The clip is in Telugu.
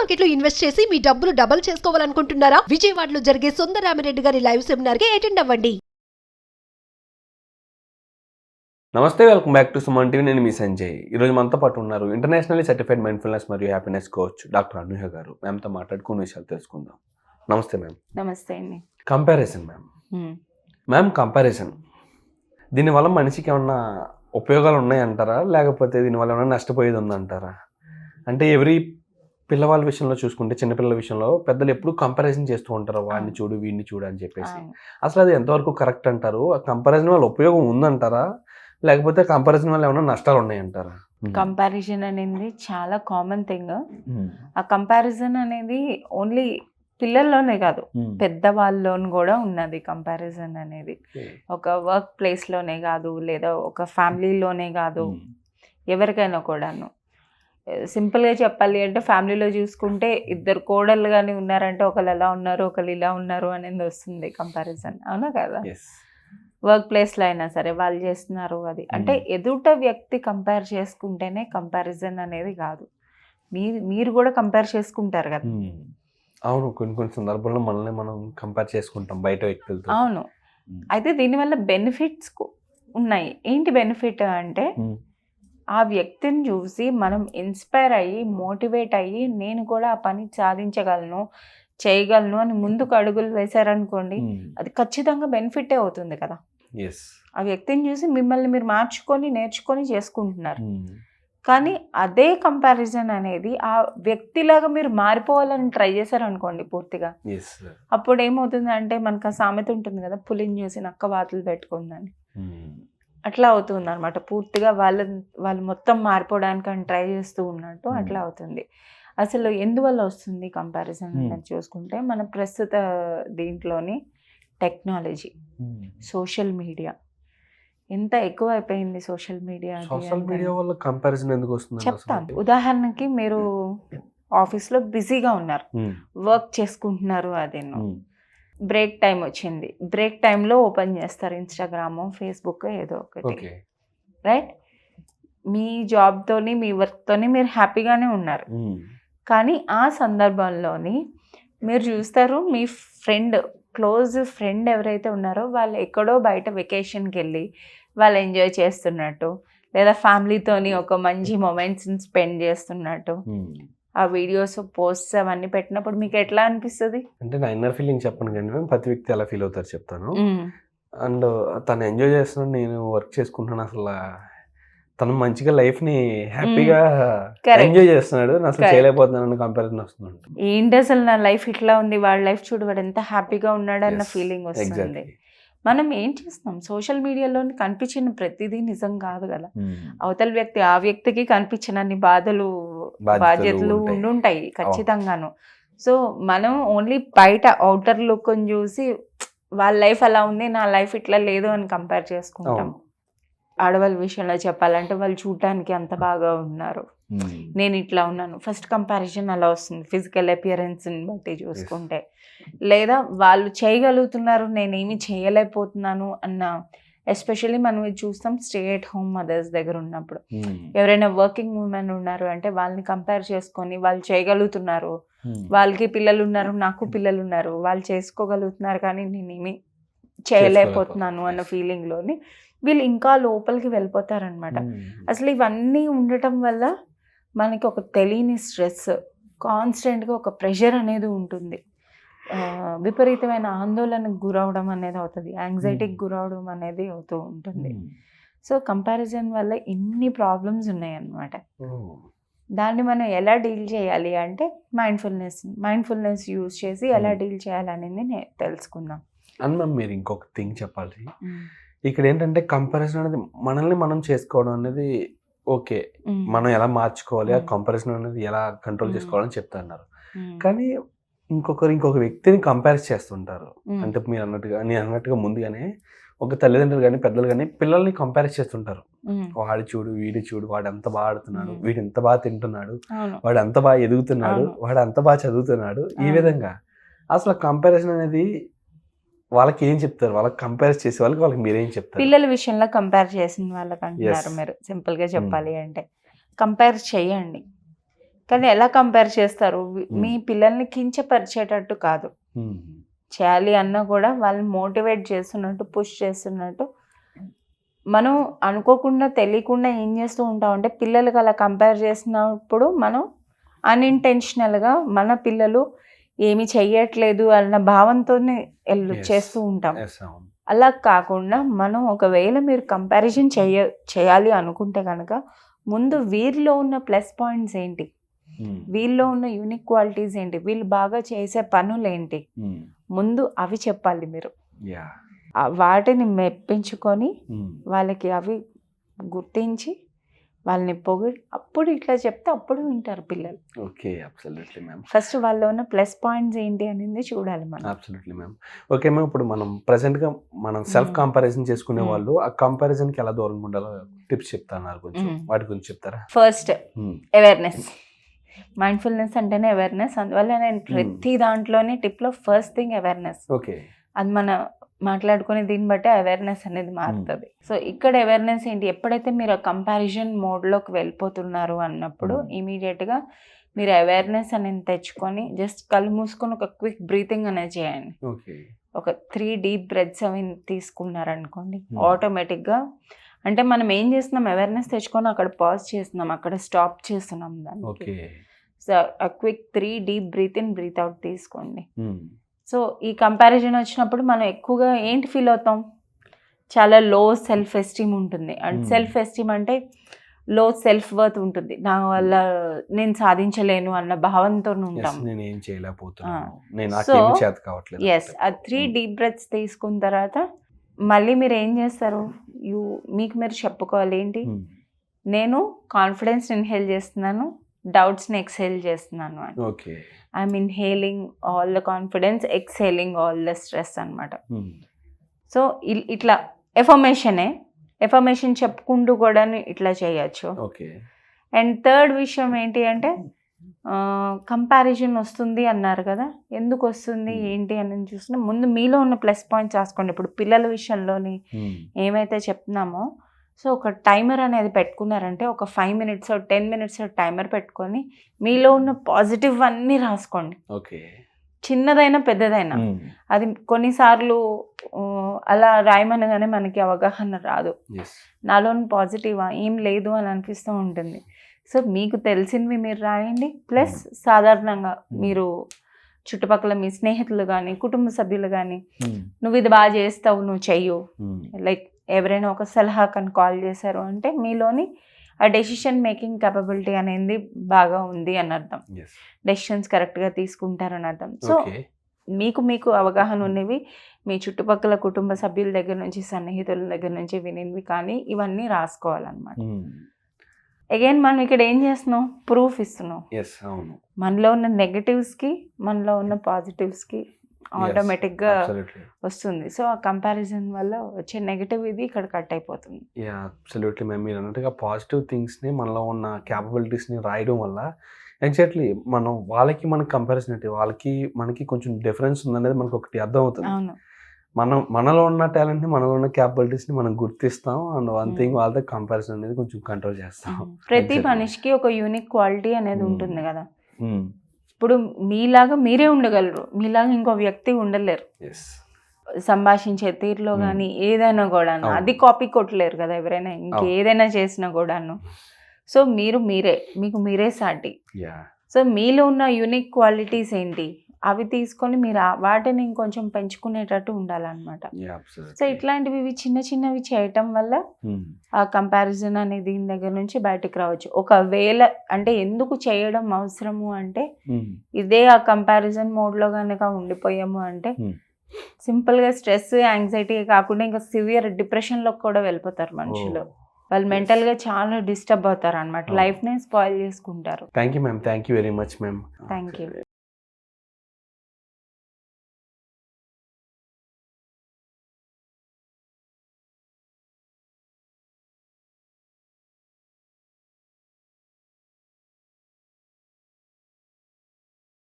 మార్కెట్ లో ఇన్వెస్ట్ చేసి మీ డబ్బులు డబుల్ చేసుకోవాలనుకుంటున్నారా? విజయవాడలో జరిగే సుందరరామిరెడ్డి గారి లైవ్ సెమినార్ కి అటెండ్ అవ్వండి. నమస్తే, welcome back to Suman TV. నేను మీ సంజయ్. ఈరోజు మనతో పాటు ఉన్నారు ఇంటర్నేషనల్లీ సర్టిఫైడ్ మైండ్ఫుల్నెస్ మరియు హ్యాపీనెస్ కోచ్ డాక్టర్ అనూహ్య గారు. మ్యామ్తో మాట్లాడుకున్న విషయాలు తెలుసుకుందాం. నమస్తే మ్యామ్. నమస్తే అండి. కంపారిజన్ మ్యామ్, కంపారిజన్ దీనివల్ల మనిషికి ఏమన్నా ఉపయోగాలు ఉన్నాయంటారా, లేకపోతే దీనివల్ల ఏమన్నా నష్టపోయేది ఉందంటారా? అంటే ఎవరి పిల్లవాళ్ళ విషయంలో చూసుకుంటే, చిన్నపిల్లల విషయంలో పెద్దలు ఎప్పుడు కంపారిజన్ చేస్తూ ఉంటారు, వాడిని చూడు వీడిని చూడు అని చెప్పేసి. అసలు అది ఎంతవరకు కరెక్ట్ అంటారు? ఆ కంపారిజన్ వల్ల ఉపయోగం ఉందంటారా, లేకపోతే కంపారిజన్ వల్ల ఏమైనా నష్టాలు ఉన్నాయంటారా? కంపారిజన్ అనేది చాలా కామన్ థింగ్. ఆ కంపారిజన్ అనేది ఓన్లీ పిల్లల్లోనే కాదు, పెద్దవాళ్ళలోని కూడా ఉన్నది. కంపారిజన్ అనేది ఒక వర్క్ ప్లేస్లోనే కాదు, లేదా ఒక ఫ్యామిలీలోనే కాదు, ఎవరికైనా కూడాను. సింపుల్గా చెప్పాలి అంటే, ఫ్యామిలీలో చూసుకుంటే ఇద్దరు కోడళ్ళు కానీ ఉన్నారంటే ఒకళ్ళు ఎలా ఉన్నారు, ఒకళ్ళు ఇలా ఉన్నారు అనేది వస్తుంది కంపారిజన్, అవునా కదా? వర్క్ ప్లేస్లో అయినా సరే వాళ్ళు చేస్తున్నారు అది. అంటే ఎదుట వ్యక్తి కంపేర్ చేసుకుంటేనే కంపారిజన్ అనేది కాదు, మీరు కూడా కంపేర్ చేసుకుంటారు కదా. అవును, కొన్ని సందర్భాల్లో మనల్ని మనం కంపేర్ చేసుకుంటాం బయట వ్యక్తులతో. అవును. అయితే దీనివల్ల బెనిఫిట్స్ ఉన్నాయి. ఏంటి బెనిఫిట్ అంటే, ఆ వ్యక్తిని చూసి మనం ఇన్స్పైర్ అయ్యి, మోటివేట్ అయ్యి, నేను కూడా ఆ పని సాధించగలను, చేయగలను అని ముందుకు అడుగులు వేశారనుకోండి, అది ఖచ్చితంగా బెనిఫిటే అవుతుంది కదా. ఆ వ్యక్తిని చూసి మిమ్మల్ని మీరు మార్చుకొని, నేర్చుకొని చేసుకుంటున్నారు. కానీ అదే కంపారిజన్ అనేది ఆ వ్యక్తిలాగా మీరు మారిపోవాలని ట్రై చేశారనుకోండి పూర్తిగా, అప్పుడు ఏమవుతుంది అంటే, మనకు ఆ సామెత ఉంటుంది కదా, పులిని చూసి నక్క వాతలు పెట్టుకుందని. అట్లా అవుతుంది అనమాట. పూర్తిగా వాళ్ళు మొత్తం మారిపోవడానికి అని ట్రై చేస్తూ ఉన్నట్టు అట్లా అవుతుంది. అసలు ఎందువల్ల వస్తుంది కంపారిజన్ అనేది చూసుకుంటే, మన ప్రస్తుత దీంట్లోని టెక్నాలజీ, సోషల్ మీడియా ఎంత ఎక్కువ అయిపోయింది. సోషల్ మీడియా వల్ల కంపారిజన్ ఎందుకు వస్తుంది చెప్తాను. ఉదాహరణకి, మీరు ఆఫీస్లో బిజీగా ఉన్నారు, వర్క్ చేసుకుంటున్నారు, అదేనో బ్రేక్ టైం వచ్చింది. బ్రేక్ టైంలో ఓపెన్ చేస్తారు ఇన్స్టాగ్రామ్, ఫేస్బుక్, ఏదో ఒకటి, రైట్? మీ జాబ్తోని, మీ వర్క్తోని మీరు హ్యాపీగానే ఉన్నారు. కానీ ఆ సందర్భంలోని మీరు చూస్తారు, మీ ఫ్రెండ్, క్లోజ్ ఫ్రెండ్ ఎవరైతే ఉన్నారో వాళ్ళు ఎక్కడో బయట వెకేషన్కి వెళ్ళి వాళ్ళు ఎంజాయ్ చేస్తున్నట్టు, లేదా ఫ్యామిలీతోని ఒక మంచి మొమెంట్స్ని స్పెండ్ చేస్తున్నట్టు ఆ వీడియోస్, పోస్ట్స్ అవన్నీ పెట్టినప్పుడు మీకు ఎట్లా అనిపిస్తుంది? అంటే నా ఇన్నర్ ఫీలింగ్ చెప్పను కానీ ప్రతి వ్యక్తి ఎలా ఫీల్ అవుతారు చెప్తాను. అండ్ తను ఎంజాయ్ చేస్తున్నాడు, నేను వర్క్ చేసుకుంటున్నాను, అసలు తను మంచిగా లైఫ్ ని హ్యాపీగా ఎంజాయ్ చేస్తున్నాడు, నేను అసలు చేయలేకపోతున్నాను కంపారిజన్ వస్తుంది. ఏంటి అసలు నా లైఫ్ ఇట్లా ఉంది, వాళ్ళ లైఫ్ చూడు, వాడు ఎంత హ్యాపీగా ఉన్నాడు అన్న ఫీలింగ్ వస్తుంది. మనం ఏం చేస్తాం, సోషల్ మీడియాలో కనిపించిన ప్రతిదీ నిజం కాదు కదా. అవతల వ్యక్తి, ఆ వ్యక్తికి కనిపించినన్ని బాధలు, బాధ్యతలు ఉండుంటాయి ఖచ్చితంగాను. సో మనం ఓన్లీ బయట అవుటర్ లుక్ చూసి వాళ్ళ లైఫ్ అలా ఉంది, నా లైఫ్ ఇట్లా లేదు అని కంపేర్ చేసుకుంటాం. ఆడవాళ్ళ విషయంలో చెప్పాలంటే, వాళ్ళు చూడటానికి అంత బాగా ఉన్నారు, నేను ఇట్లా ఉన్నాను. ఫస్ట్ కంపారిజన్ అలా వస్తుంది, ఫిజికల్ అపియరెన్స్ని బట్టి చూసుకుంటే. లేదా వాళ్ళు చేయగలుగుతున్నారు, నేనేమి చేయలేకపోతున్నాను అన్న. ఎస్పెషల్లీ మనం ఇది చూస్తాం స్టే ఎట్ హోమ్ మదర్స్ దగ్గర ఉన్నప్పుడు. ఎవరైనా వర్కింగ్ ఉమెన్ ఉన్నారు అంటే వాళ్ళని కంపేర్ చేసుకొని, వాళ్ళు చేయగలుగుతున్నారు, వాళ్ళకి పిల్లలు ఉన్నారు, నాకు పిల్లలు ఉన్నారు, వాళ్ళు చేసుకోగలుగుతున్నారు, కానీ నేనేమి చేయలేకపోతున్నాను అన్న ఫీలింగ్లోని వీళ్ళు ఇంకా లోపలికి వెళ్ళిపోతారనమాట. అసలు ఇవన్నీ ఉండటం వల్ల మనకి ఒక తెలియని స్ట్రెస్, కాన్స్టెంట్గా ఒక ప్రెషర్ అనేది ఉంటుంది. విపరీతమైన ఆందోళనకు గురవడం అనేది అవుతుంది, యాంగ్జైటీకి గురవడం అనేది అవుతూ ఉంటుంది. సో కంపారిజన్ వల్ల ఇన్ని ప్రాబ్లమ్స్ ఉన్నాయన్నమాట. దాన్ని మనం ఎలా డీల్ చేయాలి అంటే, మైండ్ఫుల్నెస్ యూజ్ చేసి ఎలా డీల్ చేయాలనేది తెలుసుకుందాం. అన్న మీరు ఇంకొక థింగ్ చెప్పాలి. ఇక్కడ ఏంటంటే, కంపారిజన్ అనేది మనల్ని మనం చేసుకోవడం అనేది ఓకే, మనం ఎలా మార్చుకోవాలి, ఆ కంపారిజన్ అనేది ఎలా కంట్రోల్ చేసుకోవాలని చెప్తున్నారు. కానీ ఇంకొక వ్యక్తిని కంపేర్ చేస్తుంటారు. అంటే మీరు అన్నట్టుగా, నేను అన్నట్టుగా ముందుగానే ఒక తల్లిదండ్రులు కానీ పెద్దలు కానీ పిల్లల్ని కంపేర్ చేస్తుంటారు. వాడు చూడు, వీడు చూడు, వాడు ఎంత బాగా ఆడుతున్నాడు, వీడు ఎంత బాగా తింటున్నాడు, వాడు ఎంత బాగా ఎదుగుతున్నాడు, వాడు ఎంత బాగా చదువుతున్నాడు. ఈ విధంగా అసలు కంపారిజన్ అనేది వాళ్ళకి ఏం చెప్తారు? వాళ్ళకి కంపేర్ చేసే వాళ్ళకి మీరేం చెప్తారు? పిల్లల విషయంలో కంపేర్ చేసిన వాళ్ళకి అంటున్నారు మీరు. సింపుల్గా చెప్పాలి అంటే, కంపేర్ చేయండి, కానీ ఎలా కంపేర్ చేస్తారు? మీ పిల్లల్ని కించపరిచేటట్టు కాదు, చేయాలి అన్నా కూడా వాళ్ళని మోటివేట్ చేస్తున్నట్టు, పుష్ చేస్తున్నట్టు. మనం అనుకోకుండా తెలియకుండా ఏం చేస్తూ ఉంటామంటే పిల్లలకి అలా కంపేర్ చేసినప్పుడు మనం అన్ఇంటెన్షనల్గా మన పిల్లలు ఏమి చెయ్యట్లేదు అన్న భావంతోనే చేస్తూ ఉంటాం. అలా కాకుండా మనం ఒకవేళ మీరు కంపారిజన్ చేయాలి అనుకుంటే కనుక ముందు వీరిలో ఉన్న ప్లస్ పాయింట్స్ ఏంటి, వీళ్ళలో ఉన్న యూనిక్ క్వాలిటీస్ ఏంటి, వీళ్ళు బాగా చేసే పనులు ఏంటి, ముందు అవి చెప్పాలి మీరు. వాటిని మెప్పించుకొని వాళ్ళకి అవి గుర్తించి వాళ్ళని పొగిడి అప్పుడు ఇట్లా చెప్తే అప్పుడు వింటారు పిల్లలు. Okay, absolutely ma'am. ఫస్ట్ వాళ్ళలో ఉన్న ప్లస్ పాయింట్స్ ఏంటి అనేది చూడాలి మనం. Absolutely ma'am. ఓకే మ్యామ్, ఇప్పుడు మనం ప్రెసెంట్గా మనం సెల్ఫ్ కంపారిజన్ చేసుకునే వాళ్ళు ఆ కంపారిజన్కి ఎలా దూరంగా ఉండాలో టిప్స్ చెప్తాన్నారు, కొంచెం వాటి గురించి చెప్తారా? First awareness. మైండ్ఫుల్నెస్ అంటేనే అవేర్నెస్. అందువల్ల నేను ప్రతి దాంట్లోనే టిప్లో ఫస్ట్ థింగ్ అవేర్నెస్. ఓకే, అది మన మాట్లాడుకునే దీన్ని బట్టి అవేర్నెస్ అనేది మారుతుంది. సో ఇక్కడ అవేర్నెస్ ఏంటి, ఎప్పుడైతే మీరు కంపారిజన్ మోడ్లోకి వెళ్ళిపోతున్నారు అన్నప్పుడు ఇమీడియట్గా మీరు అవేర్నెస్ అనేది తెచ్చుకొని జస్ట్ కళ్ళు మూసుకొని ఒక క్విక్ బ్రీతింగ్ అనేది చేయండి. ఒక 3 డీప్ బ్రెత్స్ అవి తీసుకున్నారనుకోండి, ఆటోమేటిక్గా అంటే మనం ఏం చేస్తున్నాం, అవేర్నెస్ తెచ్చుకొని అక్కడ పాజ్ చేస్తున్నాం, అక్కడ స్టాప్ చేస్తున్నాం దానికి. సో ఆ quick 3 deep breath in breath out తీసుకోండి. సో ఈ కంపారిజన్ వచ్చినప్పుడు మనం ఎక్కువగా ఏంటి ఫీల్ అవుతాం, చాలా లో సెల్ఫ్ ఎస్టీమ్ ఉంటుంది. అండ్ సెల్ఫ్ ఎస్టీమ్ అంటే లో సెల్ఫ్ వర్త్ ఉంటుంది, నా వల్ల నేను సాధించలేను అన్న భావంతో ఉంటాం. సో ఎస్, ఆ 3 డీప్ బ్రెత్స్ తీసుకున్న తర్వాత మళ్ళీ మీరు ఏం చేస్తారు, మీకు మీరు చెప్పుకోవాలి ఏంటి, నేను కాన్ఫిడెన్స్ ఇన్హేల్ చేస్తున్నాను, డౌట్స్ని ఎక్స్హేల్ చేస్తున్నాను అని. I'm inhaling all the confidence, exhaling all the stress అనమాట. సో ఇట్లా ఎఫర్మేషన్ చెప్పుకుంటూ కూడా ఇట్లా చేయొచ్చు. అండ్ థర్డ్ విషయం ఏంటి అంటే కంపారిజన్ వస్తుంది అన్నారు కదా, ఎందుకు వస్తుంది ఏంటి అని చూసిన ముందు మీలో ఉన్న ప్లస్ పాయింట్స్ రాసుకోండి. ఇప్పుడు పిల్లల విషయంలోని ఏమైతే చెప్తున్నామో, సో ఒక టైమర్ అనేది పెట్టుకున్నారంటే ఒక 5 minutes 10 minutes టైమర్ పెట్టుకొని మీలో ఉన్న పాజిటివ్ అన్నీ రాసుకోండి. చిన్నదైనా పెద్దదైనా. అది కొన్నిసార్లు అలా రాయమనగానే మనకి అవగాహన రాదు, నాలోని పాజిటివా ఏం లేదు అని అనిపిస్తూ ఉంటుంది. సో మీకు తెలిసినవి మీరు రాయండి. ప్లస్ సాధారణంగా మీరు చుట్టుపక్కల మీ స్నేహితులు కానీ కుటుంబ సభ్యులు కానీ నువ్వు ఇది బాగా చేస్తావు, నువ్వు చెయ్యు, లైక్ ఎవరైనా ఒక సలహాకని కాల్ చేశారు అంటే మీలోని ఆ డెసిషన్ మేకింగ్ కెపబిలిటీ అనేది బాగా ఉంది అని అర్థం, డెసిషన్స్ కరెక్ట్గా తీసుకుంటారని అర్థం. సో మీకు అవగాహన ఉన్నవి మీ చుట్టుపక్కల కుటుంబ సభ్యుల దగ్గర నుంచి సన్నిహితుల దగ్గర నుంచి వినివి కానీ ఇవన్నీ రాసుకోవాలన్నమాట. అగైన్ మనం ఇక్కడ ఏం చేస్తున్నాం, ప్రూఫ్ ఇస్తున్నాం. మనలో ఉన్న నెగటివ్స్కి మనలో ఉన్న పాజిటివ్స్కి ఆటోమేటిక్గా వస్తుంది. సో ఆ కంపారిజన్ వల్ల వచ్చే నెగటివ్ ఇది ఇక్కడ కట్ అయిపోతుంది. అబ్సల్యూట్లీ మ్యామ్, మీరు అన్నట్టుగా పాజిటివ్ థింగ్స్ని మనలో ఉన్న క్యాపబిలిటీస్ని రాయడం వల్ల ఎగ్జాక్ట్లీ మనం వాళ్ళకి మనకి కంపారిజన్ అంటే వాళ్ళకి మనకి కొంచెం డిఫరెన్స్ ఉందనేది మనకు ఒకటి అర్థం అవుతుంది. మనలో ఉన్న టాలెంట్ని మనలో ఉన్న క్యాపబిలిటీస్ని మనం గుర్తిస్తాం. అండ్ వన్ థింగ్ వాళ్ళతో కంపారిజన్ అనేది కొంచెం కంట్రోల్ చేస్తాం. ప్రతి మనిషికి ఒక యూనిక్ క్వాలిటీ అనేది ఉంటుంది కదా. ఇప్పుడు మీలాగా మీరే ఉండగలరు, మీలాగా ఇంకో వ్యక్తి ఉండలేరు. సంభాషించే తీరులో కానీ ఏదైనా కూడాను అది కాపీ కొట్టలేరు కదా ఎవరైనా, ఇంకేదైనా చేసినా కూడాను. సో మీకు మీరే సాటి. సో మీలో ఉన్న యూనిక్ క్వాలిటీస్ ఏంటి అవి తీసుకొని మీరు వాటిని ఇంకొంచెం పెంచుకునేటట్టు ఉండాలన్నమాట. సో ఇట్లాంటివి చిన్నవి చేయటం వల్ల ఆ కంపారిజన్ అనేది దీని దగ్గర నుంచి బయటకు రావచ్చు. ఒకవేళ అంటే ఎందుకు చేయడం అవసరము అంటే ఇదే ఆ కంపారిజన్ మోడ్లో కనుక ఉండిపోయాము అంటే సింపుల్గా స్ట్రెస్ యాంగ్జైటీ కాకుండా ఇంకా సివియర్ డిప్రెషన్లోకి కూడా వెళ్ళిపోతారు మనుషులు. వాళ్ళు మెంటల్గా చాలా డిస్టర్బ్ అవుతారు అనమాట, లైఫ్ని స్పాయిల్ చేసుకుంటారు. Thank you ma'am, thank you very much ma'am. Thank you.